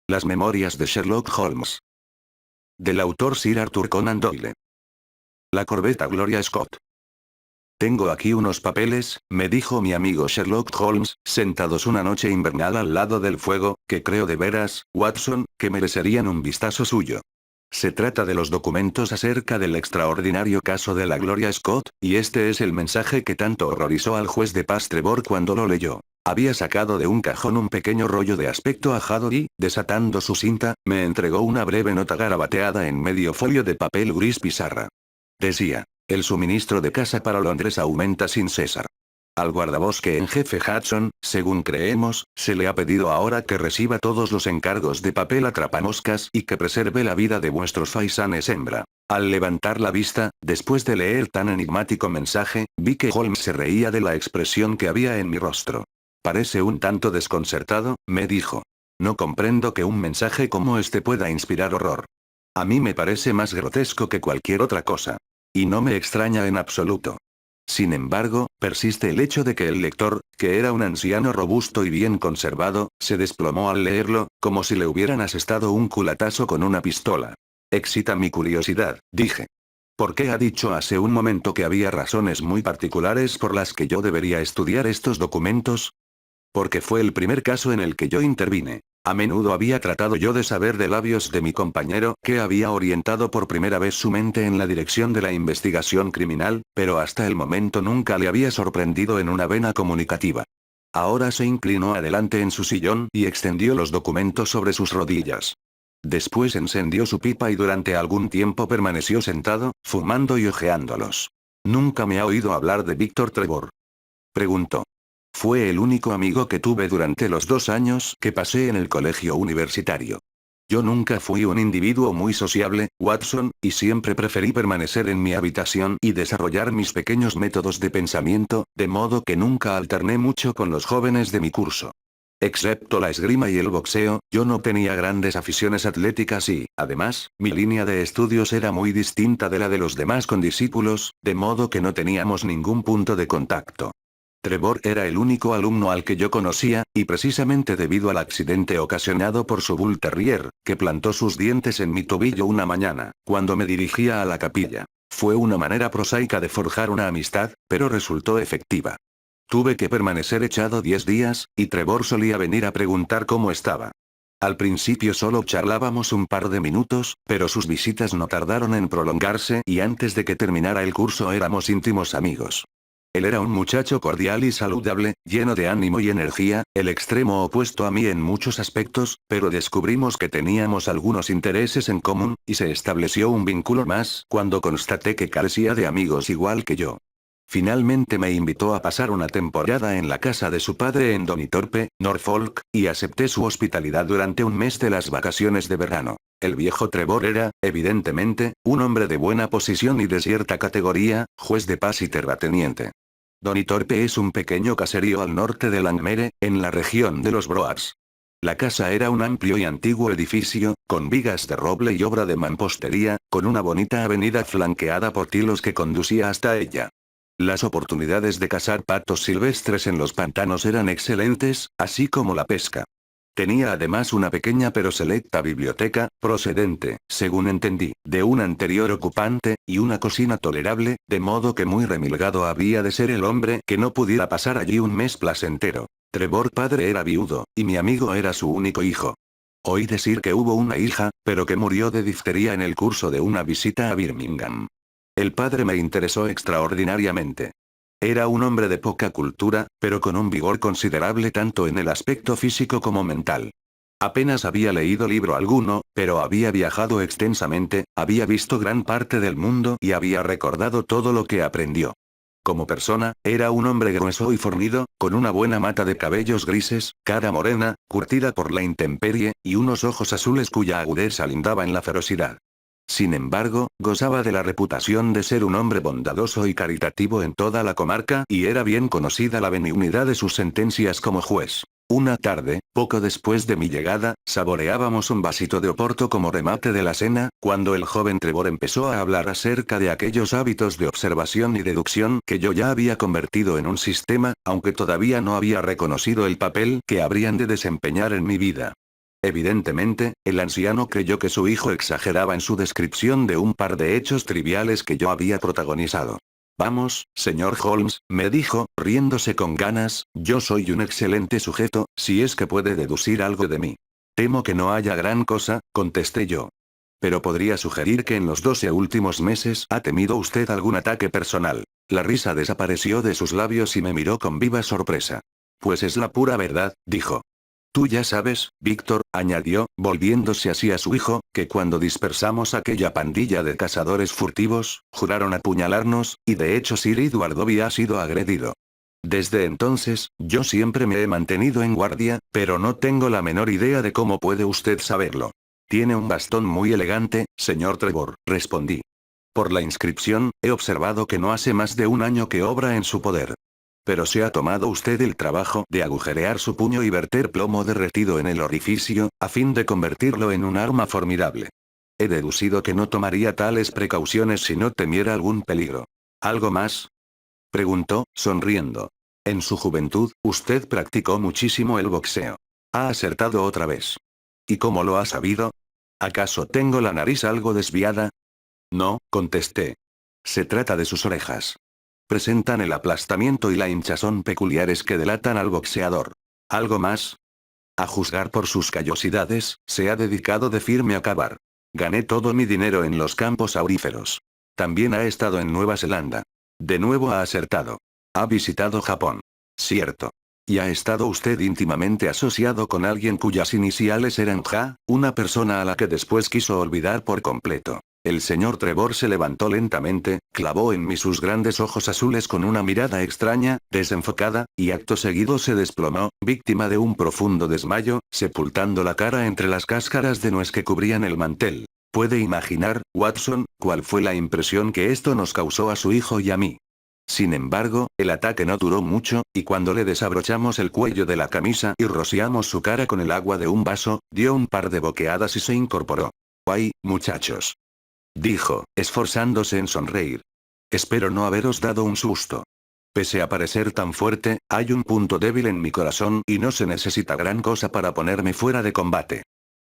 Las memorias de Sherlock Holmes. Del autor Sir Arthur Conan Doyle. La corbeta Gloria Scott. Tengo aquí unos papeles, me dijo mi amigo Sherlock Holmes, sentados una noche invernal al lado del fuego, que creo de veras, Watson, que merecerían un vistazo suyo. Se trata de los documentos acerca del extraordinario caso de la Gloria Scott, y este es el mensaje que tanto horrorizó al juez de paz Trevor cuando lo leyó. Había sacado de un cajón un pequeño rollo de aspecto ajado y, desatando su cinta, me entregó una breve nota garabateada en medio folio de papel gris pizarra. Decía: el suministro de casa para Londres aumenta sin cesar. Al guardabosque en jefe Hudson, según creemos, se le ha pedido ahora que reciba todos los encargos de papel atrapamoscas y que preserve la vida de vuestros faisanes hembra. Al levantar la vista, después de leer tan enigmático mensaje, vi que Holmes se reía de la expresión que había en mi rostro. Parece un tanto desconcertado, me dijo. No comprendo que un mensaje como este pueda inspirar horror. A mí me parece más grotesco que cualquier otra cosa. Y no me extraña en absoluto. Sin embargo, persiste el hecho de que el lector, que era un anciano robusto y bien conservado, se desplomó al leerlo, como si le hubieran asestado un culatazo con una pistola. Excita mi curiosidad, dije. ¿Por qué ha dicho hace un momento que había razones muy particulares por las que yo debería estudiar estos documentos? Porque fue el primer caso en el que yo intervine. A menudo había tratado yo de saber de labios de mi compañero que había orientado por primera vez su mente en la dirección de la investigación criminal, pero hasta el momento nunca le había sorprendido en una vena comunicativa. Ahora se inclinó adelante en su sillón y extendió los documentos sobre sus rodillas. Después encendió su pipa y durante algún tiempo permaneció sentado, fumando y hojeándolos. ¿Nunca me ha oído hablar de Víctor Trevor?, preguntó. Fue el único amigo que tuve durante los 2 años que pasé en el colegio universitario. Yo nunca fui un individuo muy sociable, Watson, y siempre preferí permanecer en mi habitación y desarrollar mis pequeños métodos de pensamiento, de modo que nunca alterné mucho con los jóvenes de mi curso. Excepto la esgrima y el boxeo, yo no tenía grandes aficiones atléticas y, además, mi línea de estudios era muy distinta de la de los demás condiscípulos, de modo que no teníamos ningún punto de contacto. Trevor era el único alumno al que yo conocía, y precisamente debido al accidente ocasionado por su Bull Terrier, que plantó sus dientes en mi tobillo una mañana, cuando me dirigía a la capilla. Fue una manera prosaica de forjar una amistad, pero resultó efectiva. Tuve que permanecer echado 10 días, y Trevor solía venir a preguntar cómo estaba. Al principio solo charlábamos un par de minutos, pero sus visitas no tardaron en prolongarse y antes de que terminara el curso éramos íntimos amigos. Él era un muchacho cordial y saludable, lleno de ánimo y energía, el extremo opuesto a mí en muchos aspectos, pero descubrimos que teníamos algunos intereses en común, y se estableció un vínculo más cuando constaté que carecía de amigos igual que yo. Finalmente me invitó a pasar una temporada en la casa de su padre en Donitorpe, Norfolk, y acepté su hospitalidad durante un mes de las vacaciones de verano. El viejo Trevor era, evidentemente, un hombre de buena posición y de cierta categoría, juez de paz y terrateniente. Donitorpe es un pequeño caserío al norte de Langmere, en la región de los Broads. La casa era un amplio y antiguo edificio, con vigas de roble y obra de mampostería, con una bonita avenida flanqueada por tilos que conducía hasta ella. Las oportunidades de cazar patos silvestres en los pantanos eran excelentes, así como la pesca. Tenía además una pequeña pero selecta biblioteca, procedente, según entendí, de un anterior ocupante, y una cocina tolerable, de modo que muy remilgado había de ser el hombre que no pudiera pasar allí un mes placentero. Trevor padre era viudo, y mi amigo era su único hijo. Oí decir que hubo una hija, pero que murió de difteria en el curso de una visita a Birmingham. El padre me interesó extraordinariamente. Era un hombre de poca cultura, pero con un vigor considerable tanto en el aspecto físico como mental. Apenas había leído libro alguno, pero había viajado extensamente, había visto gran parte del mundo y había recordado todo lo que aprendió. Como persona, era un hombre grueso y fornido, con una buena mata de cabellos grises, cara morena, curtida por la intemperie, y unos ojos azules cuya agudeza lindaba en la ferocidad. Sin embargo, gozaba de la reputación de ser un hombre bondadoso y caritativo en toda la comarca y era bien conocida la benignidad de sus sentencias como juez. Una tarde, poco después de mi llegada, saboreábamos un vasito de oporto como remate de la cena, cuando el joven Trevor empezó a hablar acerca de aquellos hábitos de observación y deducción que yo ya había convertido en un sistema, aunque todavía no había reconocido el papel que habrían de desempeñar en mi vida. Evidentemente, el anciano creyó que su hijo exageraba en su descripción de un par de hechos triviales que yo había protagonizado. Vamos, señor Holmes, me dijo, riéndose con ganas, yo soy un excelente sujeto, si es que puede deducir algo de mí. Temo que no haya gran cosa, contesté yo. Pero podría sugerir que en los 12 últimos meses ha temido usted algún ataque personal. La risa desapareció de sus labios y me miró con viva sorpresa. Pues es la pura verdad, dijo. Tú ya sabes, Víctor, añadió, volviéndose hacia su hijo, que cuando dispersamos aquella pandilla de cazadores furtivos, juraron apuñalarnos, y de hecho Sir Edward Dobby ha sido agredido. Desde entonces, yo siempre me he mantenido en guardia, pero no tengo la menor idea de cómo puede usted saberlo. Tiene un bastón muy elegante, señor Trevor, respondí. Por la inscripción, he observado que no hace más de un año que obra en su poder. Pero se ha tomado usted el trabajo de agujerear su puño y verter plomo derretido en el orificio, a fin de convertirlo en un arma formidable. He deducido que no tomaría tales precauciones si no temiera algún peligro. ¿Algo más? Preguntó, sonriendo. En su juventud, usted practicó muchísimo el boxeo. Ha acertado otra vez. ¿Y cómo lo ha sabido? ¿Acaso tengo la nariz algo desviada? No, contesté. Se trata de sus orejas. Presentan el aplastamiento y la hinchazón peculiares que delatan al boxeador. ¿Algo más? A juzgar por sus callosidades, se ha dedicado de firme a cavar. Gané todo mi dinero en los campos auríferos. También ha estado en Nueva Zelanda. De nuevo ha acertado. Ha visitado Japón. Cierto. ¿Y ha estado usted íntimamente asociado con alguien cuyas iniciales eran Ja, una persona a la que después quiso olvidar por completo? El señor Trevor se levantó lentamente, clavó en mí sus grandes ojos azules con una mirada extraña, desenfocada, y acto seguido se desplomó, víctima de un profundo desmayo, sepultando la cara entre las cáscaras de nuez que cubrían el mantel. ¿Puede imaginar, Watson, cuál fue la impresión que esto nos causó a su hijo y a mí? Sin embargo, el ataque no duró mucho, y cuando le desabrochamos el cuello de la camisa y rociamos su cara con el agua de un vaso, dio un par de boqueadas y se incorporó. «¡Ay, muchachos!», dijo, esforzándose en sonreír. «Espero no haberos dado un susto. Pese a parecer tan fuerte, hay un punto débil en mi corazón y no se necesita gran cosa para ponerme fuera de combate.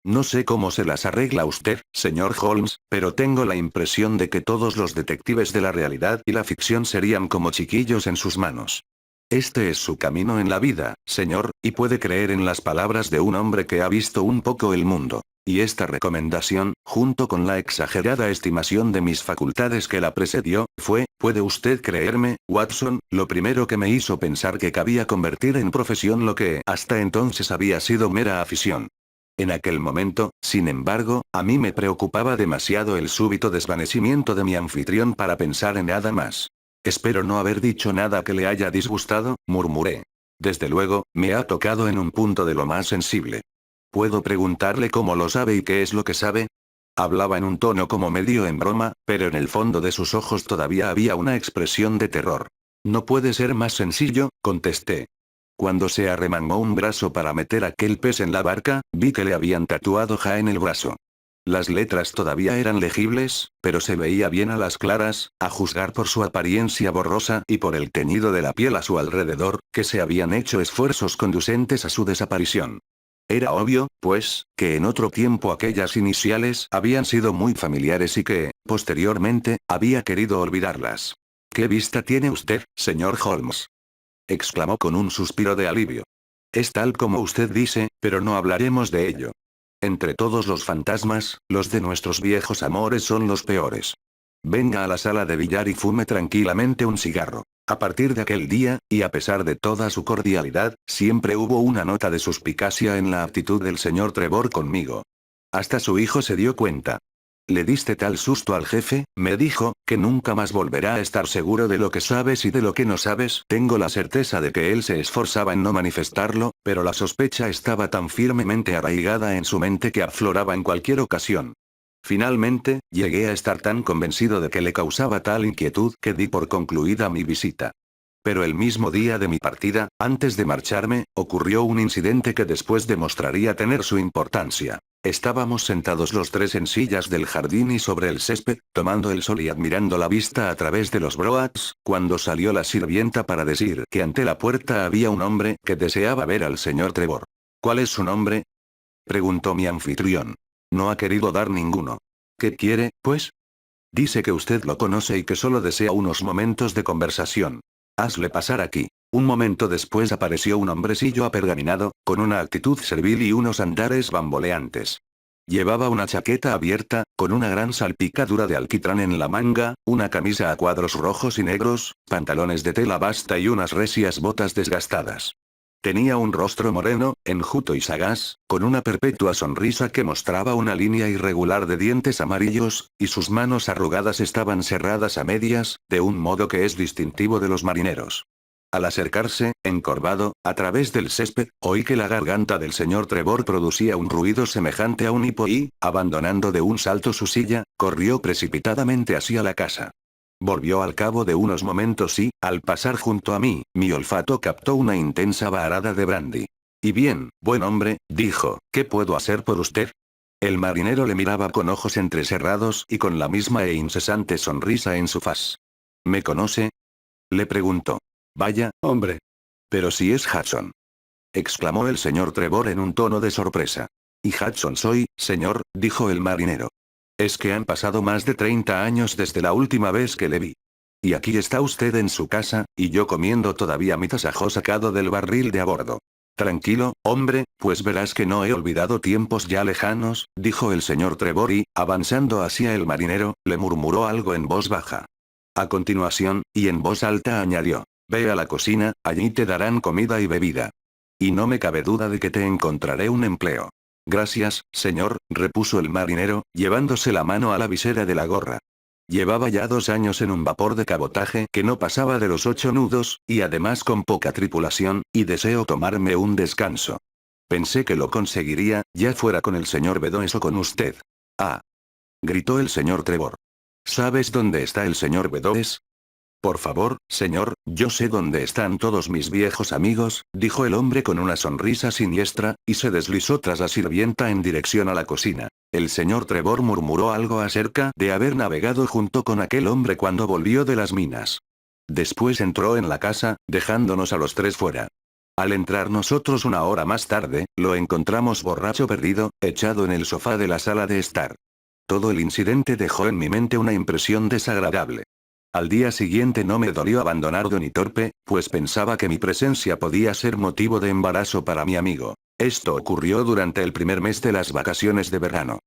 No sé cómo se las arregla usted, señor Holmes, pero tengo la impresión de que todos los detectives de la realidad y la ficción serían como chiquillos en sus manos. Este es su camino en la vida, señor, y puede creer en las palabras de un hombre que ha visto un poco el mundo. Y esta recomendación, junto con la exagerada estimación de mis facultades que la precedió, fue, puede usted creerme, Watson, lo primero que me hizo pensar que cabía convertir en profesión lo que hasta entonces había sido mera afición. En aquel momento, sin embargo, a mí me preocupaba demasiado el súbito desvanecimiento de mi anfitrión para pensar en nada más. «Espero no haber dicho nada que le haya disgustado», murmuré. «Desde luego, me ha tocado en un punto de lo más sensible. ¿Puedo preguntarle cómo lo sabe y qué es lo que sabe?». Hablaba en un tono como medio en broma, pero en el fondo de sus ojos todavía había una expresión de terror. «No puede ser más sencillo», contesté. Cuando se arremangó un brazo para meter aquel pez en la barca, vi que le habían tatuado Ja en el brazo. Las letras todavía eran legibles, pero se veía bien a las claras, a juzgar por su apariencia borrosa y por el teñido de la piel a su alrededor, que se habían hecho esfuerzos conducentes a su desaparición. Era obvio, pues, que en otro tiempo aquellas iniciales habían sido muy familiares y que, posteriormente, había querido olvidarlas. «¿Qué vista tiene usted, señor Holmes?», exclamó con un suspiro de alivio. «Es tal como usted dice, pero no hablaremos de ello. Entre todos los fantasmas, los de nuestros viejos amores son los peores. Venga a la sala de billar y fume tranquilamente un cigarro». A partir de aquel día, y a pesar de toda su cordialidad, siempre hubo una nota de suspicacia en la actitud del señor Trevor conmigo. Hasta su hijo se dio cuenta. «Le diste tal susto al jefe», me dijo, «que nunca más volverá a estar seguro de lo que sabes y de lo que no sabes». Tengo la certeza de que él se esforzaba en no manifestarlo, pero la sospecha estaba tan firmemente arraigada en su mente que afloraba en cualquier ocasión. Finalmente, llegué a estar tan convencido de que le causaba tal inquietud que di por concluida mi visita. Pero el mismo día de mi partida, antes de marcharme, ocurrió un incidente que después demostraría tener su importancia. Estábamos sentados los tres en sillas del jardín y sobre el césped, tomando el sol y admirando la vista a través de los broads, cuando salió la sirvienta para decir que ante la puerta había un hombre que deseaba ver al señor Trevor. «¿Cuál es su nombre?». Preguntó mi anfitrión. No ha querido dar ninguno. ¿Qué quiere, pues? Dice que usted lo conoce y que solo desea unos momentos de conversación. Hazle pasar aquí. Un momento después apareció un hombrecillo apergaminado, con una actitud servil y unos andares bamboleantes. Llevaba una chaqueta abierta, con una gran salpicadura de alquitrán en la manga, una camisa a cuadros rojos y negros, pantalones de tela basta y unas recias botas desgastadas. Tenía un rostro moreno, enjuto y sagaz, con una perpetua sonrisa que mostraba una línea irregular de dientes amarillos, y sus manos arrugadas estaban cerradas a medias, de un modo que es distintivo de los marineros. Al acercarse, encorvado, a través del césped, oí que la garganta del señor Trevor producía un ruido semejante a un hipo y, abandonando de un salto su silla, corrió precipitadamente hacia la casa. Volvió al cabo de unos momentos y, al pasar junto a mí, mi olfato captó una intensa vaharada de brandy. Y bien, buen hombre, dijo, ¿qué puedo hacer por usted? El marinero le miraba con ojos entrecerrados y con la misma e incesante sonrisa en su faz. ¿Me conoce? Le preguntó. Vaya, hombre. Pero si es Hudson. Exclamó el señor Trevor en un tono de sorpresa. Y Hudson soy, señor, dijo el marinero. Es que han pasado más de 30 años desde la última vez que le vi. Y aquí está usted en su casa, y yo comiendo todavía mi tasajo sacado del barril de a bordo. Tranquilo, hombre, pues verás que no he olvidado tiempos ya lejanos, dijo el señor Trevor y, avanzando hacia el marinero, le murmuró algo en voz baja. A continuación, y en voz alta añadió. Ve a la cocina, allí te darán comida y bebida. Y no me cabe duda de que te encontraré un empleo. Gracias, señor, repuso el marinero, llevándose la mano a la visera de la gorra. Llevaba ya 2 años en un vapor de cabotaje que no pasaba de los 8 nudos, y además con poca tripulación, y deseo tomarme un descanso. Pensé que lo conseguiría, ya fuera con el señor Bedoes o con usted. Ah. Gritó el señor Trevor. ¿Sabes dónde está el señor Bedoes? Por favor, señor, yo sé dónde están todos mis viejos amigos, dijo el hombre con una sonrisa siniestra, y se deslizó tras la sirvienta en dirección a la cocina. El señor Trevor murmuró algo acerca de haber navegado junto con aquel hombre cuando volvió de las minas. Después entró en la casa, dejándonos a los 3 fuera. Al entrar nosotros 1 hora más tarde, lo encontramos borracho perdido, echado en el sofá de la sala de estar. Todo el incidente dejó en mi mente una impresión desagradable. Al día siguiente no me dolió abandonar Donitorpe, pues pensaba que mi presencia podía ser motivo de embarazo para mi amigo. Esto ocurrió durante el primer mes de las vacaciones de verano.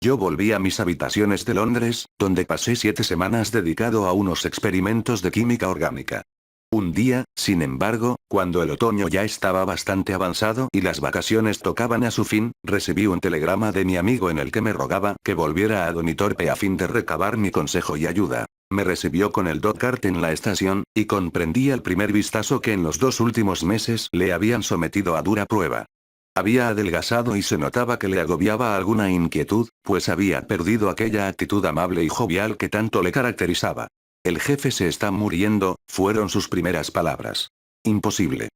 Yo volví a mis habitaciones de Londres, donde pasé 7 semanas dedicado a unos experimentos de química orgánica. Un día, sin embargo, cuando el otoño ya estaba bastante avanzado y las vacaciones tocaban a su fin, recibí un telegrama de mi amigo en el que me rogaba que volviera a Donitorpe a fin de recabar mi consejo y ayuda. Me recibió con el Dockart en la estación, y comprendí al primer vistazo que en los 2 últimos meses le habían sometido a dura prueba. Había adelgazado y se notaba que le agobiaba alguna inquietud, pues había perdido aquella actitud amable y jovial que tanto le caracterizaba. El jefe se está muriendo, fueron sus primeras palabras. Imposible.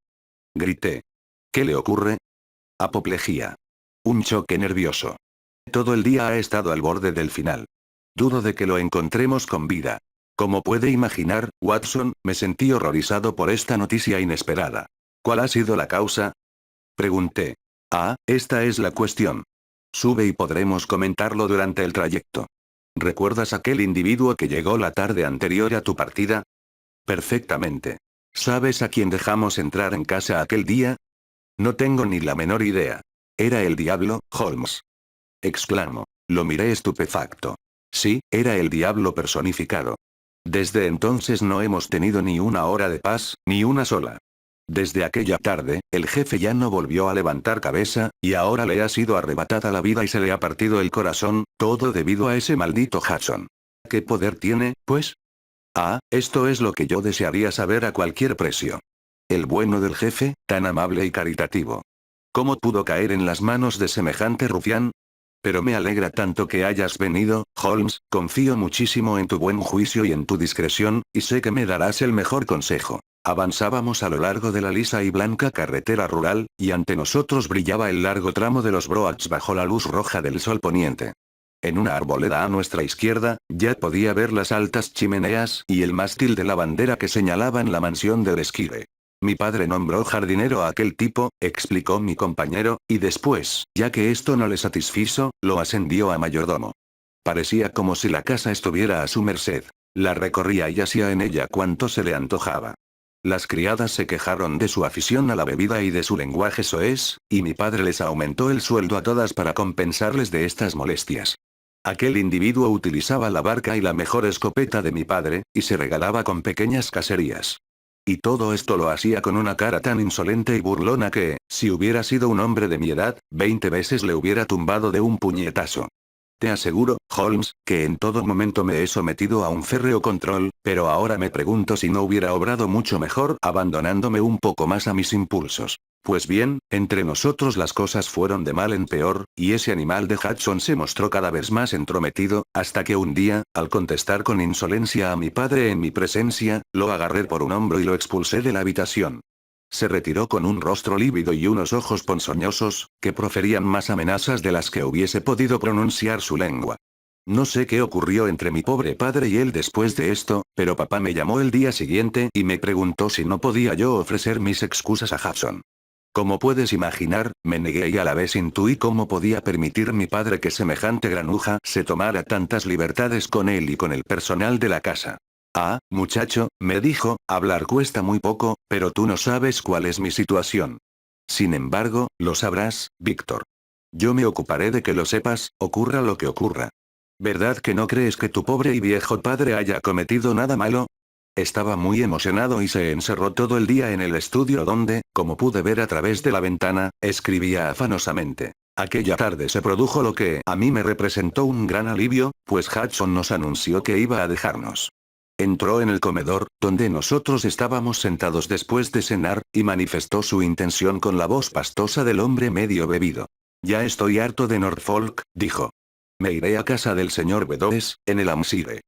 Grité. ¿Qué le ocurre? Apoplejía. Un choque nervioso. Todo el día ha estado al borde del final. Dudo de que lo encontremos con vida. Como puede imaginar, Watson, me sentí horrorizado por esta noticia inesperada. ¿Cuál ha sido la causa? Pregunté. Ah, esta es la cuestión. Sube y podremos comentarlo durante el trayecto. ¿Recuerdas aquel individuo que llegó la tarde anterior a tu partida? Perfectamente. ¿Sabes a quién dejamos entrar en casa aquel día? No tengo ni la menor idea. Era el diablo, Holmes. Exclamó. Lo miré estupefacto. Sí, era el diablo personificado. Desde entonces no hemos tenido ni 1 hora de paz, ni una sola. Desde aquella tarde, el jefe ya no volvió a levantar cabeza, y ahora le ha sido arrebatada la vida y se le ha partido el corazón, todo debido a ese maldito Hudson. ¿Qué poder tiene, pues? Ah, esto es lo que yo desearía saber a cualquier precio. El bueno del jefe, tan amable y caritativo. ¿Cómo pudo caer en las manos de semejante rufián? Pero me alegra tanto que hayas venido, Holmes, confío muchísimo en tu buen juicio y en tu discreción, y sé que me darás el mejor consejo. Avanzábamos a lo largo de la lisa y blanca carretera rural, y ante nosotros brillaba el largo tramo de los Broads bajo la luz roja del sol poniente. En una arboleda a nuestra izquierda, ya podía ver las altas chimeneas y el mástil de la bandera que señalaban la mansión del Esquire. Mi padre nombró jardinero a aquel tipo, explicó mi compañero, y después, ya que esto no le satisfizo, lo ascendió a mayordomo. Parecía como si la casa estuviera a su merced. La recorría y hacía en ella cuanto se le antojaba. Las criadas se quejaron de su afición a la bebida y de su lenguaje soez, y mi padre les aumentó el sueldo a todas para compensarles de estas molestias. Aquel individuo utilizaba la barca y la mejor escopeta de mi padre, y se regalaba con pequeñas cacerías. Y todo esto lo hacía con una cara tan insolente y burlona que, si hubiera sido un hombre de mi edad, 20 veces le hubiera tumbado de un puñetazo. Te aseguro, Holmes, que en todo momento me he sometido a un férreo control, pero ahora me pregunto si no hubiera obrado mucho mejor abandonándome un poco más a mis impulsos. Pues bien, entre nosotros las cosas fueron de mal en peor, y ese animal de Hudson se mostró cada vez más entrometido, hasta que un día, al contestar con insolencia a mi padre en mi presencia, lo agarré por un hombro y lo expulsé de la habitación. Se retiró con un rostro lívido y unos ojos ponzoñosos, que proferían más amenazas de las que hubiese podido pronunciar su lengua. No sé qué ocurrió entre mi pobre padre y él después de esto, pero papá me llamó el día siguiente y me preguntó si no podía yo ofrecer mis excusas a Hudson. Como puedes imaginar, me negué y a la vez intuí cómo podía permitir mi padre que semejante granuja se tomara tantas libertades con él y con el personal de la casa. Ah, muchacho, me dijo, hablar cuesta muy poco, pero tú no sabes cuál es mi situación. Sin embargo, lo sabrás, Víctor. Yo me ocuparé de que lo sepas, ocurra lo que ocurra. ¿Verdad que no crees que tu pobre y viejo padre haya cometido nada malo? Estaba muy emocionado y se encerró todo el día en el estudio donde, como pude ver a través de la ventana, escribía afanosamente. Aquella tarde se produjo lo que a mí me representó un gran alivio, pues Hudson nos anunció que iba a dejarnos. Entró en el comedor, donde nosotros estábamos sentados después de cenar, y manifestó su intención con la voz pastosa del hombre medio bebido. Ya estoy harto de Norfolk, dijo. Me iré a casa del señor Bedoes, en el Hampshire.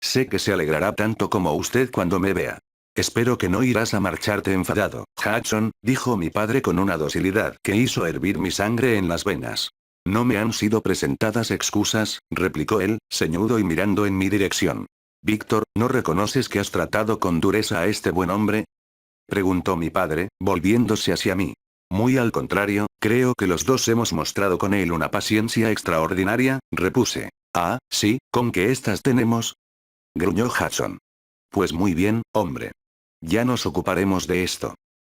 Sé que se alegrará tanto como usted cuando me vea. Espero que no irás a marcharte enfadado, Hudson, dijo mi padre con una docilidad que hizo hervir mi sangre en las venas. No me han sido presentadas excusas, replicó él, ceñudo y mirando en mi dirección. Víctor, ¿no reconoces que has tratado con dureza a este buen hombre? Preguntó mi padre, volviéndose hacia mí. Muy al contrario, creo que los dos hemos mostrado con él una paciencia extraordinaria, repuse. Ah, sí, ¿con qué estas tenemos? Gruñó Hudson. Pues muy bien, hombre. Ya nos ocuparemos de esto.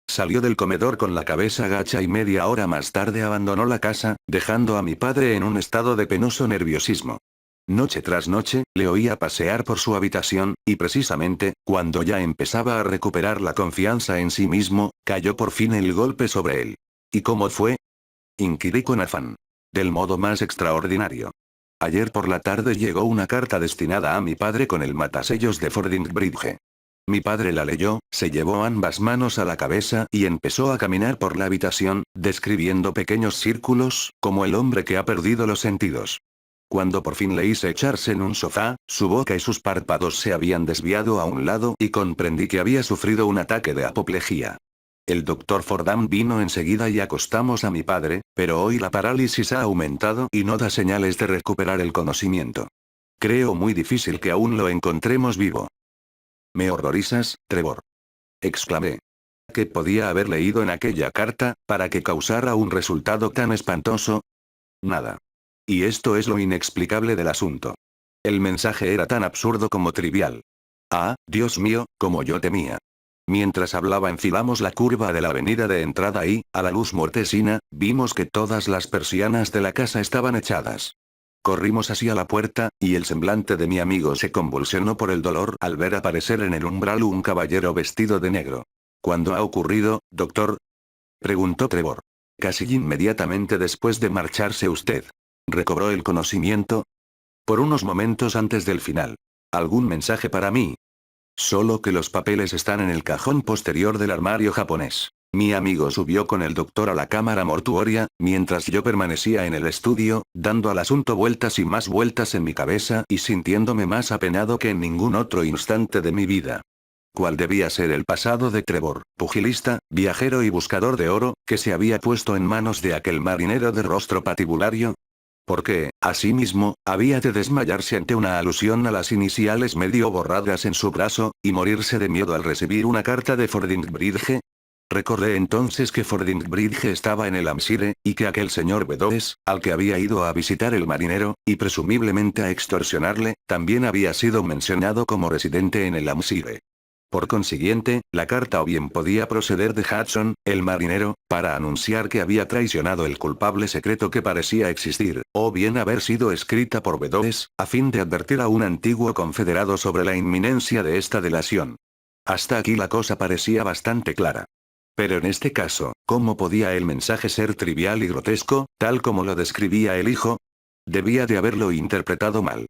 Salió del comedor con la cabeza gacha y media hora más tarde abandonó la casa, dejando a mi padre en un estado de penoso nerviosismo. Noche tras noche, le oía pasear por su habitación, y precisamente, cuando ya empezaba a recuperar la confianza en sí mismo, cayó por fin el golpe sobre él. ¿Y cómo fue? Inquirí con afán. Del modo más extraordinario. Ayer por la tarde llegó una carta destinada a mi padre con el matasellos de Fordingbridge. Mi padre la leyó, se llevó ambas manos a la cabeza y empezó a caminar por la habitación, describiendo pequeños círculos, como el hombre que ha perdido los sentidos. Cuando por fin le hice echarse en un sofá, su boca y sus párpados se habían desviado a un lado y comprendí que había sufrido un ataque de apoplejía. El doctor Fordham vino enseguida y acostamos a mi padre, pero hoy la parálisis ha aumentado y no da señales de recuperar el conocimiento. Creo muy difícil que aún lo encontremos vivo. Me horrorizas, Trevor. Exclamé. ¿Qué podía haber leído en aquella carta, para que causara un resultado tan espantoso? Nada. Y esto es lo inexplicable del asunto. El mensaje era tan absurdo como trivial. Ah, Dios mío, como yo temía. Mientras hablaba enfilamos la curva de la avenida de entrada y, a la luz mortecina, vimos que todas las persianas de la casa estaban echadas. Corrimos hacia la puerta, y el semblante de mi amigo se convulsionó por el dolor al ver aparecer en el umbral un caballero vestido de negro. ¿Cuándo ha ocurrido, doctor? Preguntó Trevor. Casi inmediatamente después de marcharse usted. ¿Recobró el conocimiento? Por unos momentos antes del final. ¿Algún mensaje para mí? Solo que los papeles están en el cajón posterior del armario japonés. Mi amigo subió con el doctor a la cámara mortuoria, mientras yo permanecía en el estudio, dando al asunto vueltas y más vueltas en mi cabeza y sintiéndome más apenado que en ningún otro instante de mi vida. ¿Cuál debía ser el pasado de Trevor, pugilista, viajero y buscador de oro, que se había puesto en manos de aquel marinero de rostro patibulario? Porque, asimismo, había de desmayarse ante una alusión a las iniciales medio borradas en su brazo, y morirse de miedo al recibir una carta de Fordingbridge. Recordé entonces que Fordingbridge estaba en el Hampshire, y que aquel señor Bedoes, al que había ido a visitar el marinero, y presumiblemente a extorsionarle, también había sido mencionado como residente en el Hampshire. Por consiguiente, la carta o bien podía proceder de Hudson, el marinero, para anunciar que había traicionado el culpable secreto que parecía existir, o bien haber sido escrita por Bedoes, a fin de advertir a un antiguo confederado sobre la inminencia de esta delación. Hasta aquí la cosa parecía bastante clara. Pero en este caso, ¿cómo podía el mensaje ser trivial y grotesco, tal como lo describía el hijo? Debía de haberlo interpretado mal.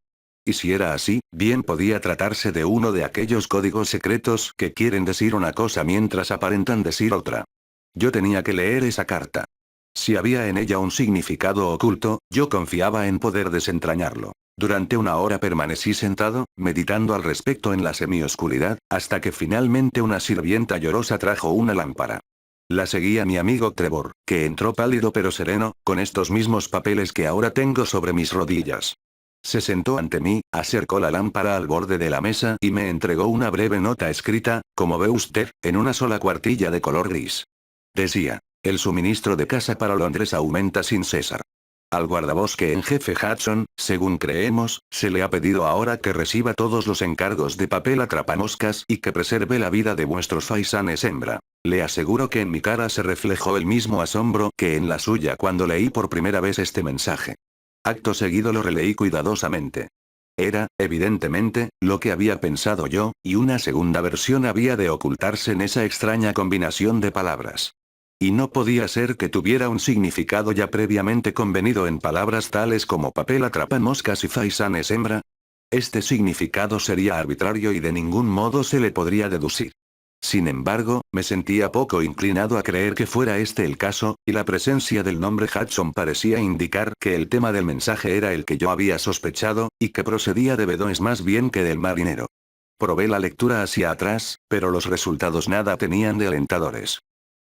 Y si era así, bien podía tratarse de uno de aquellos códigos secretos que quieren decir una cosa mientras aparentan decir otra. Yo tenía que leer esa carta. Si había en ella un significado oculto, yo confiaba en poder desentrañarlo. Durante una hora permanecí sentado, meditando al respecto en la semioscuridad, hasta que finalmente una sirvienta llorosa trajo una lámpara. La seguía mi amigo Trevor, que entró pálido pero sereno, con estos mismos papeles que ahora tengo sobre mis rodillas. Se sentó ante mí, acercó la lámpara al borde de la mesa y me entregó una breve nota escrita, como ve usted, en una sola cuartilla de color gris. Decía: el suministro de casa para Londres aumenta sin cesar. Al guardabosque en jefe Hudson, según creemos, se le ha pedido ahora que reciba todos los encargos de papel atrapamoscas y que preserve la vida de vuestros faisanes hembra. Le aseguro que en mi cara se reflejó el mismo asombro que en la suya cuando leí por primera vez este mensaje. Acto seguido lo releí cuidadosamente. Era, evidentemente, lo que había pensado yo, y una segunda versión había de ocultarse en esa extraña combinación de palabras. Y no podía ser que tuviera un significado ya previamente convenido en palabras tales como papel atrapamoscas y faisanes hembra. Este significado sería arbitrario y de ningún modo se le podría deducir. Sin embargo, me sentía poco inclinado a creer que fuera este el caso, y la presencia del nombre Hudson parecía indicar que el tema del mensaje era el que yo había sospechado, y que procedía de Bedoes más bien que del marinero. Probé la lectura hacia atrás, pero los resultados nada tenían de alentadores.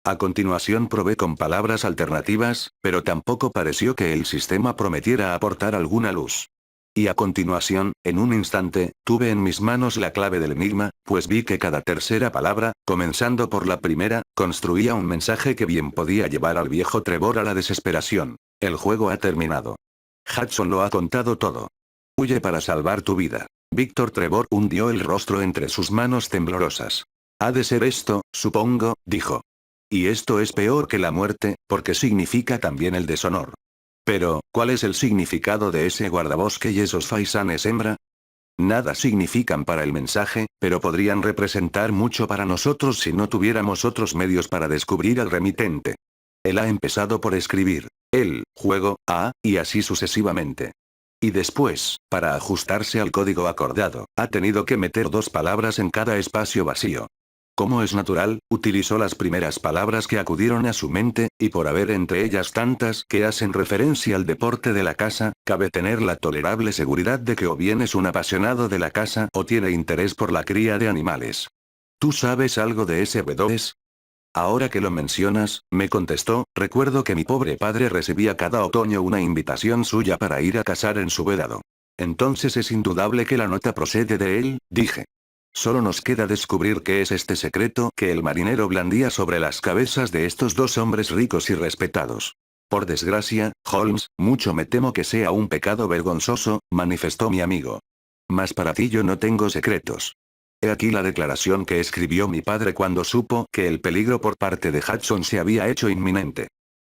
A continuación probé con palabras alternativas, pero tampoco pareció que el sistema prometiera aportar alguna luz. Y a continuación, en un instante, tuve en mis manos la clave del enigma, pues vi que cada tercera palabra, comenzando por la primera, construía un mensaje que bien podía llevar al viejo Trevor a la desesperación. El juego ha terminado. Hudson lo ha contado todo. Huye para salvar tu vida. Víctor Trevor hundió el rostro entre sus manos temblorosas. Ha de ser esto, supongo, dijo. Y esto es peor que la muerte, porque significa también el deshonor. Pero, ¿cuál es el significado de ese guardabosque y esos faisanes hembra? Nada significan para el mensaje, pero podrían representar mucho para nosotros si no tuviéramos otros medios para descubrir al remitente. Él ha empezado por escribir el juego A, y así sucesivamente. Y después, para ajustarse al código acordado, ha tenido que meter dos palabras en cada espacio vacío. Como es natural, utilizó las primeras palabras que acudieron a su mente, y por haber entre ellas tantas que hacen referencia al deporte de la caza, cabe tener la tolerable seguridad de que o bien es un apasionado de la caza o tiene interés por la cría de animales. ¿Tú sabes algo de ese Bedoes? Ahora que lo mencionas, me contestó, recuerdo que mi pobre padre recibía cada otoño una invitación suya para ir a cazar en su vedado. Entonces es indudable que la nota procede de él, dije. Solo nos queda descubrir qué es este secreto que el marinero blandía sobre las cabezas de estos dos hombres ricos y respetados. Por desgracia, Holmes, mucho me temo que sea un pecado vergonzoso, manifestó mi amigo. Mas para ti yo no tengo secretos. He aquí la declaración que escribió mi padre cuando supo que el peligro por parte de Hudson se había hecho inminente.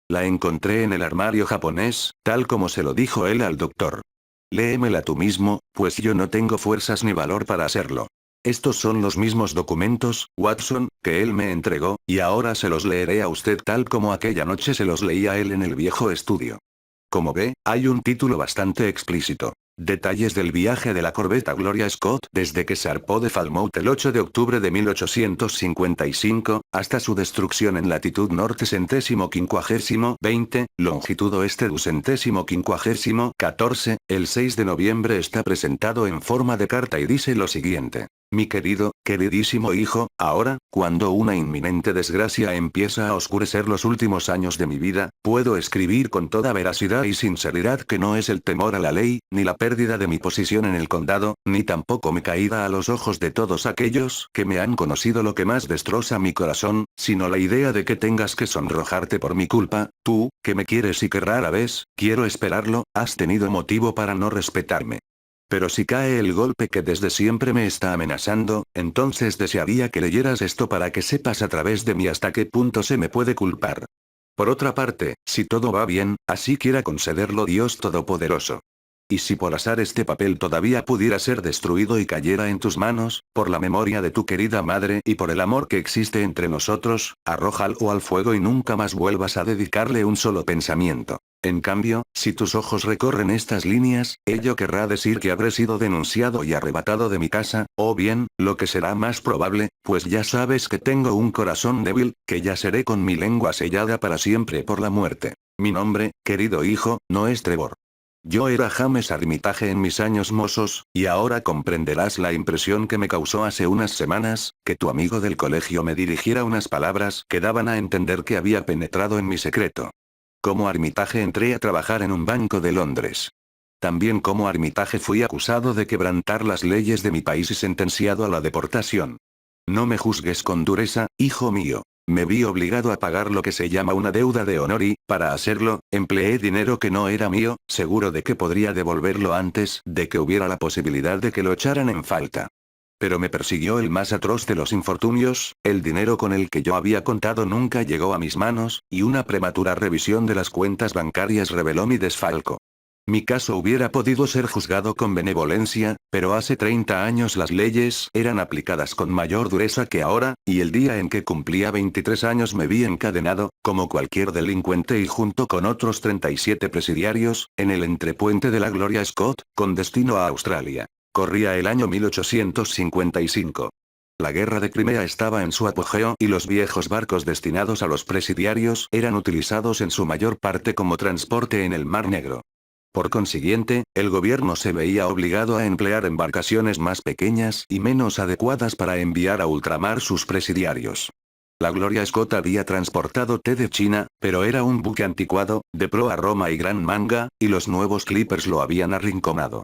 La encontré en el armario japonés, tal como se lo dijo él al doctor. Léemela tú mismo, pues yo no tengo fuerzas ni valor para hacerlo. Estos son los mismos documentos, Watson, que él me entregó, y ahora se los leeré a usted tal como aquella noche se los leí a él en el viejo estudio. Como ve, hay un título bastante explícito. Detalles del viaje de la corbeta Gloria Scott desde que zarpó de Falmouth el 8 de octubre de 1855, hasta su destrucción en latitud norte centésimo quincuagésimo 20, longitud oeste ducentésimo quincuagésimo 14, el 6 de noviembre está presentado en forma de carta y dice lo siguiente. Mi querido, queridísimo hijo, ahora, cuando una inminente desgracia empieza a oscurecer los últimos años de mi vida, puedo escribir con toda veracidad y sinceridad que no es el temor a la ley, ni la pérdida de mi posición en el condado, ni tampoco mi caída a los ojos de todos aquellos que me han conocido lo que más destroza mi corazón, sino la idea de que tengas que sonrojarte por mi culpa, tú, que me quieres y que rara vez, quiero esperarlo, has tenido motivo para no respetarme. Pero si cae el golpe que desde siempre me está amenazando, entonces desearía que leyeras esto para que sepas a través de mí hasta qué punto se me puede culpar. Por otra parte, si todo va bien, así quiera concederlo Dios Todopoderoso. Y si por azar este papel todavía pudiera ser destruido y cayera en tus manos, por la memoria de tu querida madre y por el amor que existe entre nosotros, arrójalo al fuego y nunca más vuelvas a dedicarle un solo pensamiento. En cambio, si tus ojos recorren estas líneas, ello querrá decir que habré sido denunciado y arrebatado de mi casa, o bien, lo que será más probable, pues ya sabes que tengo un corazón débil, que yaceré con mi lengua sellada para siempre por la muerte. Mi nombre, querido hijo, no es Trevor. Yo era James Armitage en mis años mozos, y ahora comprenderás la impresión que me causó hace unas semanas, que tu amigo del colegio me dirigiera unas palabras que daban a entender que había penetrado en mi secreto. Como Armitage entré a trabajar en un banco de Londres. También como Armitage fui acusado de quebrantar las leyes de mi país y sentenciado a la deportación. No me juzgues con dureza, hijo mío. Me vi obligado a pagar lo que se llama una deuda de honor y, para hacerlo, empleé dinero que no era mío, seguro de que podría devolverlo antes de que hubiera la posibilidad de que lo echaran en falta. Pero me persiguió el más atroz de los infortunios, el dinero con el que yo había contado nunca llegó a mis manos, y una prematura revisión de las cuentas bancarias reveló mi desfalco. Mi caso hubiera podido ser juzgado con benevolencia, pero hace 30 años las leyes eran aplicadas con mayor dureza que ahora, y el día en que cumplía 23 años me vi encadenado, como cualquier delincuente y junto con otros 37 presidiarios, en el entrepuente de la Gloria Scott, con destino a Australia. Corría el año 1855. La guerra de Crimea estaba en su apogeo y los viejos barcos destinados a los presidiarios eran utilizados en su mayor parte como transporte en el Mar Negro. Por consiguiente, el gobierno se veía obligado a emplear embarcaciones más pequeñas y menos adecuadas para enviar a ultramar sus presidiarios. La Gloria Scott había transportado té de China, pero era un buque anticuado, de proa Roma y gran manga, y los nuevos Clippers lo habían arrinconado.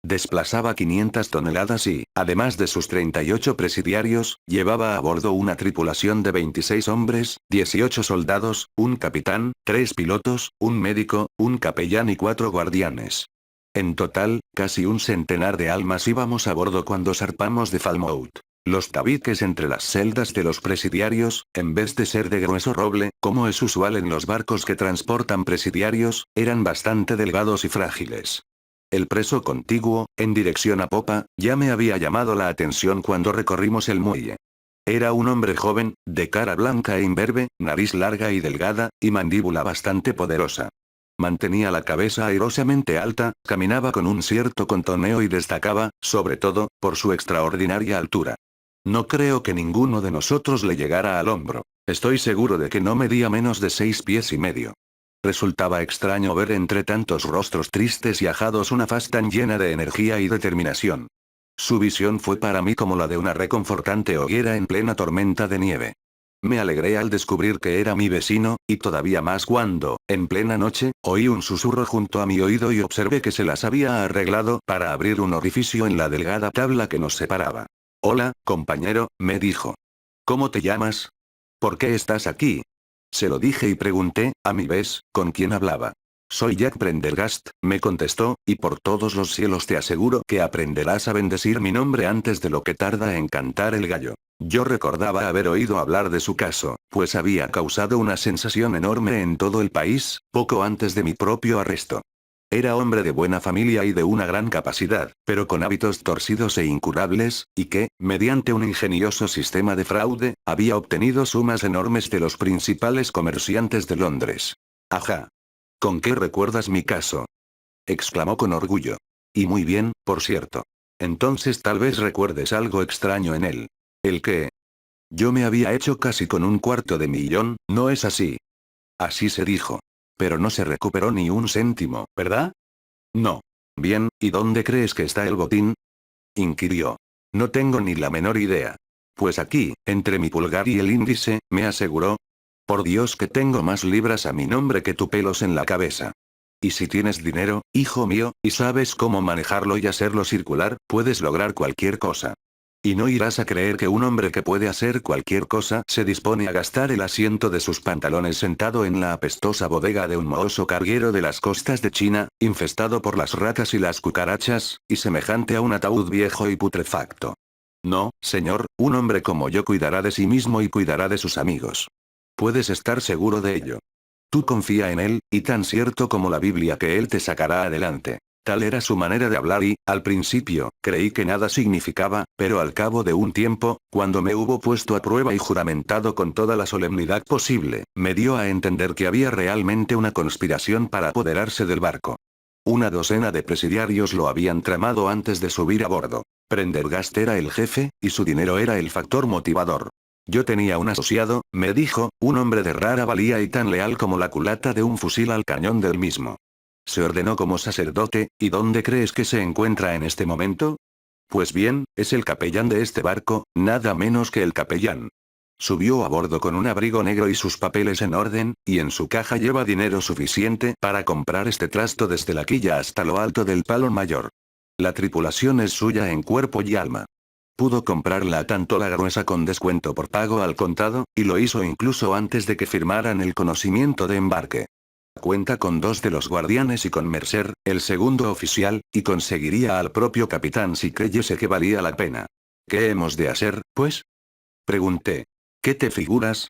Desplazaba 500 toneladas y, además de sus 38 presidiarios, llevaba a bordo una tripulación de 26 hombres, 18 soldados, un capitán, 3 pilotos, un médico, un capellán y 4 guardianes. En total, casi un centenar de almas íbamos a bordo cuando zarpamos de Falmouth. Los tabiques entre las celdas de los presidiarios, en vez de ser de grueso roble, como es usual en los barcos que transportan presidiarios, eran bastante delgados y frágiles. El preso contiguo, en dirección a popa, ya me había llamado la atención cuando recorrimos el muelle. Era un hombre joven, de cara blanca e imberbe, nariz larga y delgada, y mandíbula bastante poderosa. Mantenía la cabeza airosamente alta, caminaba con un cierto contoneo y destacaba, sobre todo, por su extraordinaria altura. No creo que ninguno de nosotros le llegara al hombro. Estoy seguro de que no medía menos de 6 pies y medio. Resultaba extraño ver entre tantos rostros tristes y ajados una faz tan llena de energía y determinación. Su visión fue para mí como la de una reconfortante hoguera en plena tormenta de nieve. Me alegré al descubrir que era mi vecino, y todavía más cuando, en plena noche, oí un susurro junto a mi oído y observé que se las había arreglado para abrir un orificio en la delgada tabla que nos separaba. «Hola, compañero», me dijo. «¿Cómo te llamas? ¿Por qué estás aquí?» Se lo dije y pregunté, a mi vez, con quién hablaba. «Soy Jack Prendergast», me contestó, «y por todos los cielos te aseguro que aprenderás a bendecir mi nombre antes de lo que tarda en cantar el gallo». Yo recordaba haber oído hablar de su caso, pues había causado una sensación enorme en todo el país, poco antes de mi propio arresto. Era hombre de buena familia y de una gran capacidad, pero con hábitos torcidos e incurables, y que, mediante un ingenioso sistema de fraude, había obtenido sumas enormes de los principales comerciantes de Londres. «Ajá. ¿Con qué recuerdas mi caso?», exclamó con orgullo. «Y muy bien, por cierto. Entonces tal vez recuerdes algo extraño en él». «¿El qué?». «Yo me había hecho casi con $250,000, ¿no es así?». «Así se dijo. Pero no se recuperó ni un céntimo, ¿verdad?». «No». «Bien, ¿y dónde crees que está el botín?», inquirió. No tengo ni la menor idea. Pues aquí, entre mi pulgar y el índice, me aseguró. Por Dios que tengo más libras a mi nombre que tu pelos en la cabeza. Y si tienes dinero, hijo mío, y sabes cómo manejarlo y hacerlo circular, puedes lograr cualquier cosa. Y no irás a creer que un hombre que puede hacer cualquier cosa se dispone a gastar el asiento de sus pantalones sentado en la apestosa bodega de un mohoso carguero de las costas de China, infestado por las ratas y las cucarachas, y semejante a un ataúd viejo y putrefacto. No, señor, un hombre como yo cuidará de sí mismo y cuidará de sus amigos. Puedes estar seguro de ello. Tú confía en él, y tan cierto como la Biblia que él te sacará adelante. Tal era su manera de hablar y, al principio, creí que nada significaba, pero al cabo de un tiempo, cuando me hubo puesto a prueba y juramentado con toda la solemnidad posible, me dio a entender que había realmente una conspiración para apoderarse del barco. Una docena de presidiarios lo habían tramado antes de subir a bordo. Prendergast era el jefe, y su dinero era el factor motivador. Yo tenía un asociado, me dijo, un hombre de rara valía y tan leal como la culata de un fusil al cañón del mismo. Se ordenó como sacerdote, ¿y dónde crees que se encuentra en este momento? Pues bien, es el capellán de este barco, nada menos que el capellán. Subió a bordo con un abrigo negro y sus papeles en orden, y en su caja lleva dinero suficiente para comprar este trasto desde la quilla hasta lo alto del palo mayor. La tripulación es suya en cuerpo y alma. Pudo comprarla a tanto la gruesa con descuento por pago al contado, y lo hizo incluso antes de que firmaran el conocimiento de embarque. Cuenta con 2 de los guardianes y con Mercer, el segundo oficial, y conseguiría al propio capitán si creyese que valía la pena. ¿Qué hemos de hacer, pues? Pregunté. ¿Qué te figuras?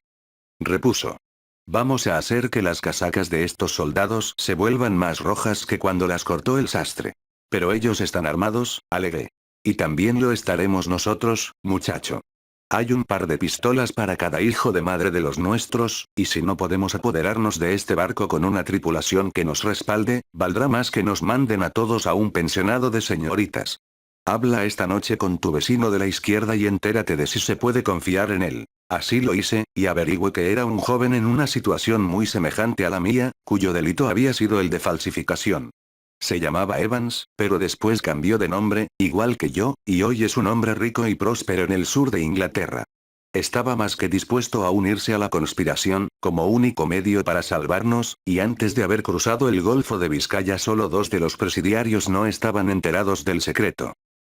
Repuso. Vamos a hacer que las casacas de estos soldados se vuelvan más rojas que cuando las cortó el sastre. Pero ellos están armados, alegué. Y también lo estaremos nosotros, muchacho. Hay un par de pistolas para cada hijo de madre de los nuestros, y si no podemos apoderarnos de este barco con una tripulación que nos respalde, valdrá más que nos manden a todos a un pensionado de señoritas. Habla esta noche con tu vecino de la izquierda y entérate de si se puede confiar en él. Así lo hice, y averigüé que era un joven en una situación muy semejante a la mía, cuyo delito había sido el de falsificación. Se llamaba Evans, pero después cambió de nombre, igual que yo, y hoy es un hombre rico y próspero en el sur de Inglaterra. Estaba más que dispuesto a unirse a la conspiración, como único medio para salvarnos, y antes de haber cruzado el Golfo de Vizcaya solo 2 de los presidiarios no estaban enterados del secreto.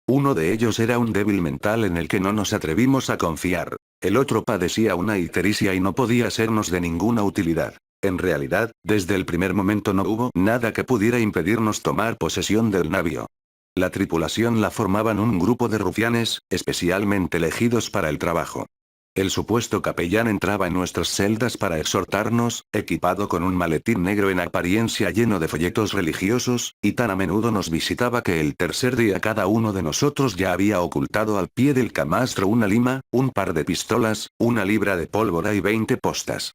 Uno de ellos era un débil mental en el que no nos atrevimos a confiar. El otro padecía una ictericia y no podía sernos de ninguna utilidad. En realidad, desde el primer momento no hubo nada que pudiera impedirnos tomar posesión del navío. La tripulación la formaban un grupo de rufianes, especialmente elegidos para el trabajo. El supuesto capellán entraba en nuestras celdas para exhortarnos, equipado con un maletín negro en apariencia lleno de folletos religiosos, y tan a menudo nos visitaba que el tercer día cada uno de nosotros ya había ocultado al pie del camastro una lima, un par de pistolas, una libra de pólvora y 20 postas.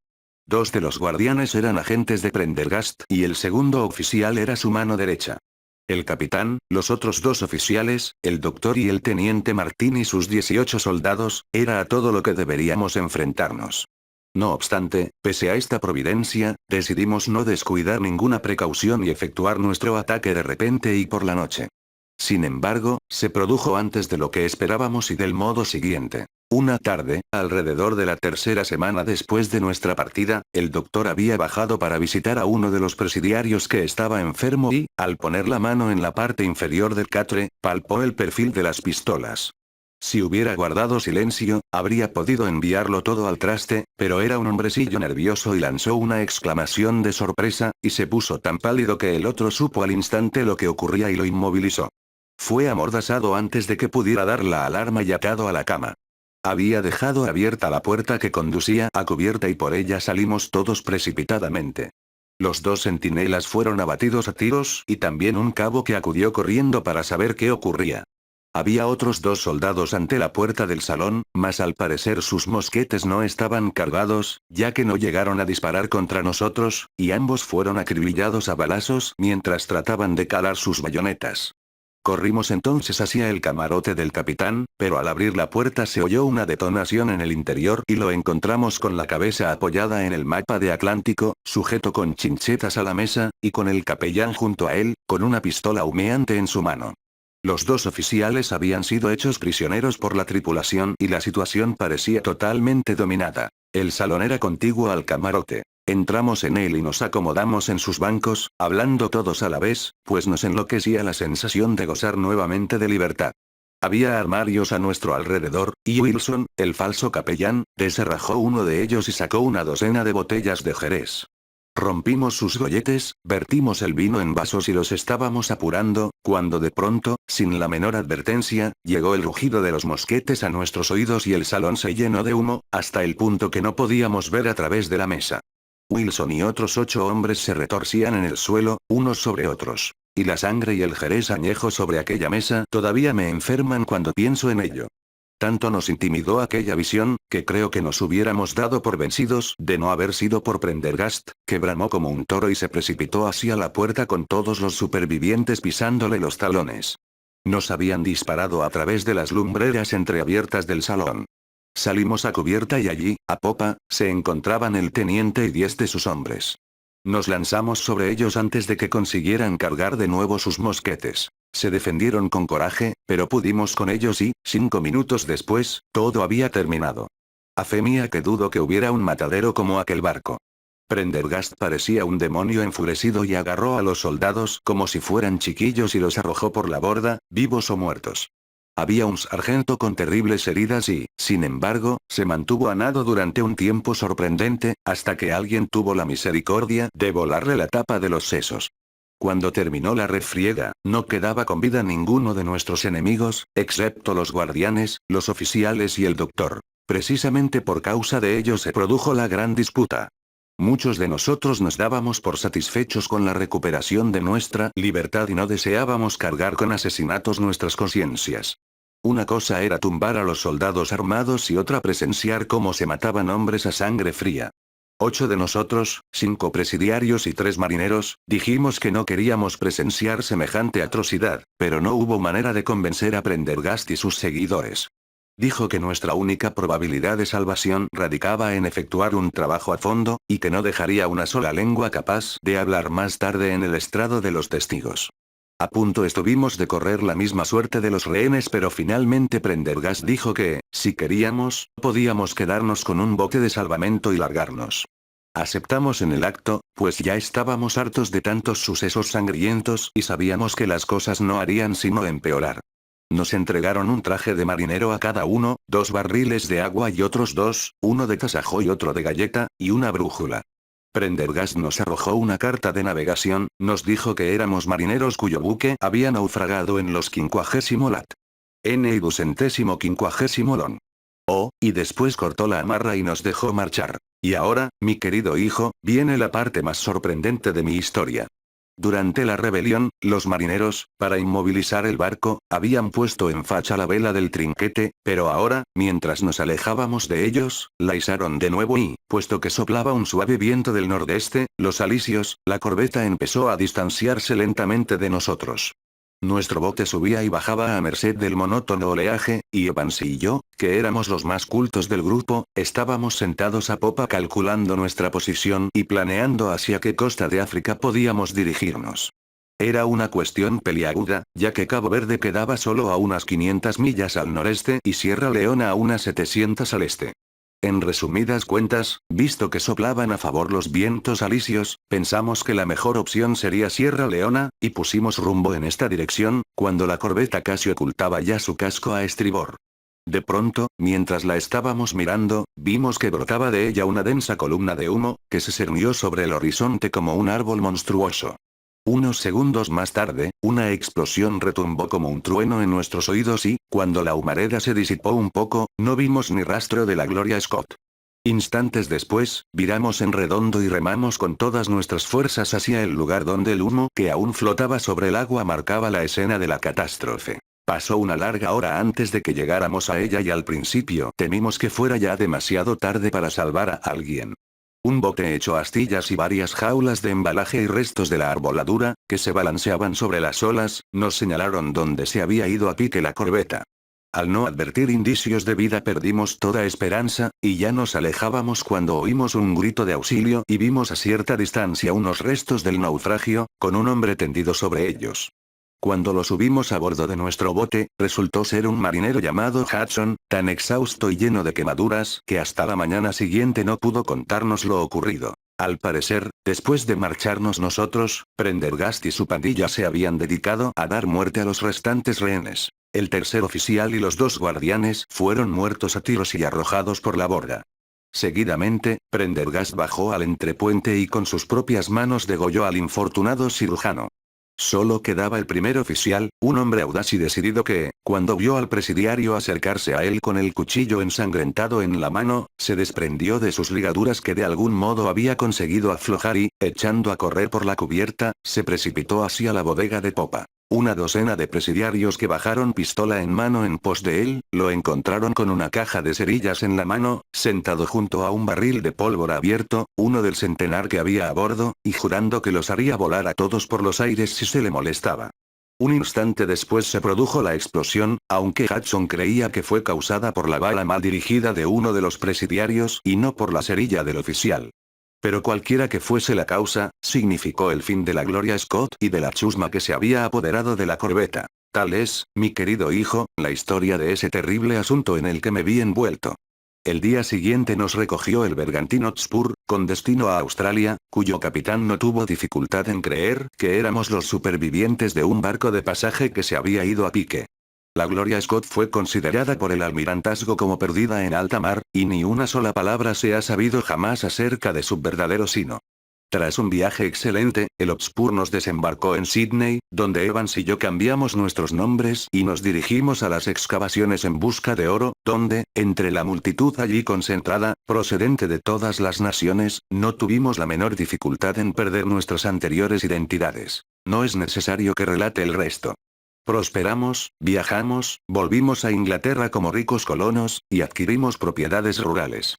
2 de los guardianes eran agentes de Prendergast y el segundo oficial era su mano derecha. El capitán, los otros 2 oficiales, el doctor y el teniente Martín y sus 18 soldados, era a todo lo que deberíamos enfrentarnos. No obstante, pese a esta providencia, decidimos no descuidar ninguna precaución y efectuar nuestro ataque de repente y por la noche. Sin embargo, se produjo antes de lo que esperábamos y del modo siguiente. Una tarde, alrededor de la tercera semana después de nuestra partida, el doctor había bajado para visitar a uno de los presidiarios que estaba enfermo y, al poner la mano en la parte inferior del catre, palpó el perfil de las pistolas. Si hubiera guardado silencio, habría podido enviarlo todo al traste, pero era un hombrecillo nervioso y lanzó una exclamación de sorpresa, y se puso tan pálido que el otro supo al instante lo que ocurría y lo inmovilizó. Fue amordazado antes de que pudiera dar la alarma y atado a la cama. Había dejado abierta la puerta que conducía a cubierta y por ella salimos todos precipitadamente. Los 2 centinelas fueron abatidos a tiros y también un cabo que acudió corriendo para saber qué ocurría. Había otros 2 soldados ante la puerta del salón, mas al parecer sus mosquetes no estaban cargados, ya que no llegaron a disparar contra nosotros, y ambos fueron acribillados a balazos mientras trataban de calar sus bayonetas. Corrimos entonces hacia el camarote del capitán, pero al abrir la puerta se oyó una detonación en el interior y lo encontramos con la cabeza apoyada en el mapa de Atlántico, sujeto con chinchetas a la mesa, y con el capellán junto a él, con una pistola humeante en su mano. Los dos oficiales habían sido hechos prisioneros por la tripulación y la situación parecía totalmente dominada. El salón era contiguo al camarote. Entramos en él y nos acomodamos en sus bancos, hablando todos a la vez, pues nos enloquecía la sensación de gozar nuevamente de libertad. Había armarios a nuestro alrededor, y Wilson, el falso capellán, deserrajó uno de ellos y sacó una docena de botellas de Jerez. Rompimos sus golletes, vertimos el vino en vasos y los estábamos apurando, cuando de pronto, sin la menor advertencia, llegó el rugido de los mosquetes a nuestros oídos y el salón se llenó de humo, hasta el punto que no podíamos ver a través de la mesa. Wilson y otros 8 hombres se retorcían en el suelo, unos sobre otros. Y la sangre y el jerez añejo sobre aquella mesa todavía me enferman cuando pienso en ello. Tanto nos intimidó aquella visión, que creo que nos hubiéramos dado por vencidos de no haber sido por Prendergast, que bramó como un toro y se precipitó hacia la puerta con todos los supervivientes pisándole los talones. Nos habían disparado a través de las lumbreras entreabiertas del salón. Salimos a cubierta y allí, a popa, se encontraban el teniente y 10 de sus hombres. Nos lanzamos sobre ellos antes de que consiguieran cargar de nuevo sus mosquetes. Se defendieron con coraje, pero pudimos con ellos y, 5 minutos después, todo había terminado. A fe mía que dudo que hubiera un matadero como aquel barco. Prendergast parecía un demonio enfurecido y agarró a los soldados como si fueran chiquillos y los arrojó por la borda, vivos o muertos. Había un sargento con terribles heridas y, sin embargo, se mantuvo a nado durante un tiempo sorprendente, hasta que alguien tuvo la misericordia de volarle la tapa de los sesos. Cuando terminó la refriega, no quedaba con vida ninguno de nuestros enemigos, excepto los guardianes, los oficiales y el doctor. Precisamente por causa de ellos se produjo la gran disputa. Muchos de nosotros nos dábamos por satisfechos con la recuperación de nuestra libertad y no deseábamos cargar con asesinatos nuestras conciencias. Una cosa era tumbar a los soldados armados y otra presenciar cómo se mataban hombres a sangre fría. 8 de nosotros, 5 presidiarios y 3 marineros, dijimos que no queríamos presenciar semejante atrocidad, pero no hubo manera de convencer a Prendergast y sus seguidores. Dijo que nuestra única probabilidad de salvación radicaba en efectuar un trabajo a fondo, y que no dejaría una sola lengua capaz de hablar más tarde en el estrado de los testigos. A punto estuvimos de correr la misma suerte de los rehenes, pero finalmente Prendergast dijo que, si queríamos, podíamos quedarnos con un bote de salvamento y largarnos. Aceptamos en el acto, pues ya estábamos hartos de tantos sucesos sangrientos y sabíamos que las cosas no harían sino empeorar. Nos entregaron un traje de marinero a cada uno, 2 barriles de agua y otros 2, uno de tasajo y otro de galleta, y una brújula. Prendergast nos arrojó una carta de navegación, nos dijo que éramos marineros cuyo buque había naufragado en los 50 lat. N y 250 lon. Oh, y después cortó la amarra y nos dejó marchar. Y ahora, mi querido hijo, viene la parte más sorprendente de mi historia. Durante la rebelión, los marineros, para inmovilizar el barco, habían puesto en facha la vela del trinquete, pero ahora, mientras nos alejábamos de ellos, la izaron de nuevo y, puesto que soplaba un suave viento del nordeste, los alisios, la corbeta empezó a distanciarse lentamente de nosotros. Nuestro bote subía y bajaba a merced del monótono oleaje, y Evans y yo, que éramos los más cultos del grupo, estábamos sentados a popa calculando nuestra posición y planeando hacia qué costa de África podíamos dirigirnos. Era una cuestión peliaguda, ya que Cabo Verde quedaba solo a unas 500 millas al noreste y Sierra Leona a unas 700 al este. En resumidas cuentas, visto que soplaban a favor los vientos alisios, pensamos que la mejor opción sería Sierra Leona, y pusimos rumbo en esta dirección, cuando la corbeta casi ocultaba ya su casco a estribor. De pronto, mientras la estábamos mirando, vimos que brotaba de ella una densa columna de humo, que se cernió sobre el horizonte como un árbol monstruoso. Unos segundos más tarde, una explosión retumbó como un trueno en nuestros oídos y, cuando la humareda se disipó un poco, no vimos ni rastro de la Gloria Scott. Instantes después, viramos en redondo y remamos con todas nuestras fuerzas hacia el lugar donde el humo que aún flotaba sobre el agua marcaba la escena de la catástrofe. Pasó una larga hora antes de que llegáramos a ella y al principio temimos que fuera ya demasiado tarde para salvar a alguien. Un bote hecho astillas y varias jaulas de embalaje y restos de la arboladura, que se balanceaban sobre las olas, nos señalaron dónde se había ido a pique la corbeta. Al no advertir indicios de vida perdimos toda esperanza, y ya nos alejábamos cuando oímos un grito de auxilio y vimos a cierta distancia unos restos del naufragio, con un hombre tendido sobre ellos. Cuando lo subimos a bordo de nuestro bote, resultó ser un marinero llamado Hudson, tan exhausto y lleno de quemaduras que hasta la mañana siguiente no pudo contarnos lo ocurrido. Al parecer, después de marcharnos nosotros, Prendergast y su pandilla se habían dedicado a dar muerte a los restantes rehenes. El tercer oficial y los 2 guardianes fueron muertos a tiros y arrojados por la borda. Seguidamente, Prendergast bajó al entrepuente y con sus propias manos degolló al infortunado cirujano. Solo quedaba el primer oficial, un hombre audaz y decidido que, cuando vio al presidiario acercarse a él con el cuchillo ensangrentado en la mano, se desprendió de sus ligaduras que de algún modo había conseguido aflojar y, echando a correr por la cubierta, se precipitó hacia la bodega de popa. Una docena de presidiarios que bajaron pistola en mano en pos de él, lo encontraron con una caja de cerillas en la mano, sentado junto a un barril de pólvora abierto, uno del centenar que había a bordo, y jurando que los haría volar a todos por los aires si se le molestaba. Un instante después se produjo la explosión, aunque Hudson creía que fue causada por la bala mal dirigida de uno de los presidiarios y no por la cerilla del oficial. Pero cualquiera que fuese la causa, significó el fin de la Gloria Scott y de la chusma que se había apoderado de la corbeta. Tal es, mi querido hijo, la historia de ese terrible asunto en el que me vi envuelto. El día siguiente nos recogió el bergantín Hotspur, con destino a Australia, cuyo capitán no tuvo dificultad en creer que éramos los supervivientes de un barco de pasaje que se había ido a pique. La Gloria Scott fue considerada por el almirantazgo como perdida en alta mar, y ni una sola palabra se ha sabido jamás acerca de su verdadero sino. Tras un viaje excelente, el Hotspur nos desembarcó en Sydney, donde Evans y yo cambiamos nuestros nombres y nos dirigimos a las excavaciones en busca de oro, donde, entre la multitud allí concentrada, procedente de todas las naciones, no tuvimos la menor dificultad en perder nuestras anteriores identidades. No es necesario que relate el resto. Prosperamos, viajamos, volvimos a Inglaterra como ricos colonos, y adquirimos propiedades rurales.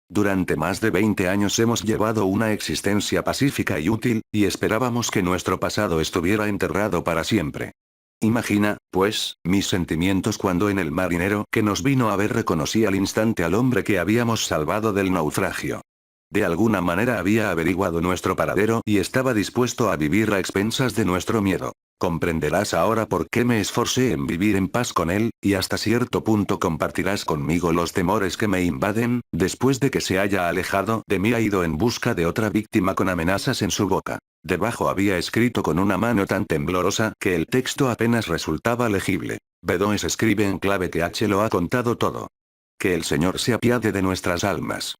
Durante más de 20 años hemos llevado una existencia pacífica y útil, y esperábamos que nuestro pasado estuviera enterrado para siempre. Imagina, pues, mis sentimientos cuando en el marinero que nos vino a ver reconocí al instante al hombre que habíamos salvado del naufragio. De alguna manera había averiguado nuestro paradero y estaba dispuesto a vivir a expensas de nuestro miedo. Comprenderás ahora por qué me esforcé en vivir en paz con él, y hasta cierto punto compartirás conmigo los temores que me invaden. Después de que se haya alejado de mí ha ido en busca de otra víctima con amenazas en su boca. Debajo había escrito con una mano tan temblorosa que el texto apenas resultaba legible. Bedoes escribe en clave que H lo ha contado todo. Que el Señor se apiade de nuestras almas.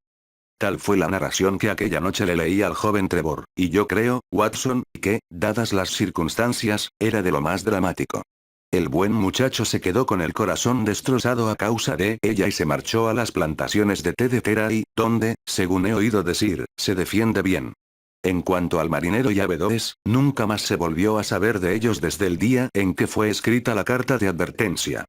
Tal fue la narración que aquella noche le leí al joven Trevor, y yo creo, Watson, que, dadas las circunstancias, era de lo más dramático. El buen muchacho se quedó con el corazón destrozado a causa de ella y se marchó a las plantaciones de té de Terai, donde, según he oído decir, se defiende bien. En cuanto al marinero y a Bedoes, nunca más se volvió a saber de ellos desde el día en que fue escrita la carta de advertencia.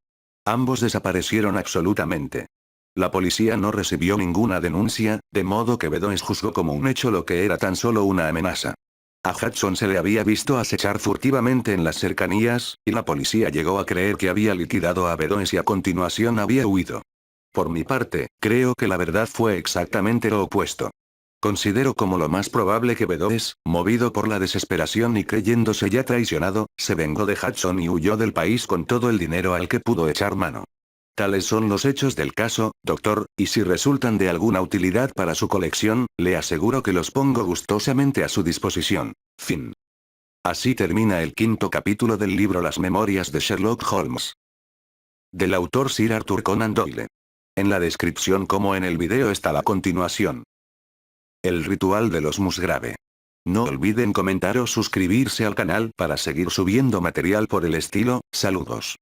Ambos desaparecieron absolutamente. La policía no recibió ninguna denuncia, de modo que Bedoes juzgó como un hecho lo que era tan solo una amenaza. A Hudson se le había visto acechar furtivamente en las cercanías, y la policía llegó a creer que había liquidado a Bedoes y a continuación había huido. Por mi parte, creo que la verdad fue exactamente lo opuesto. Considero como lo más probable que Bedoes, movido por la desesperación y creyéndose ya traicionado, se vengó de Hudson y huyó del país con todo el dinero al que pudo echar mano. Tales son los hechos del caso, doctor, y si resultan de alguna utilidad para su colección, le aseguro que los pongo gustosamente a su disposición. Fin. Así termina el 5º capítulo del libro Las Memorias de Sherlock Holmes. Del autor Sir Arthur Conan Doyle. En la descripción como en el video está la continuación. El ritual de los Musgrave. No olviden comentar o suscribirse al canal para seguir subiendo material por el estilo. Saludos.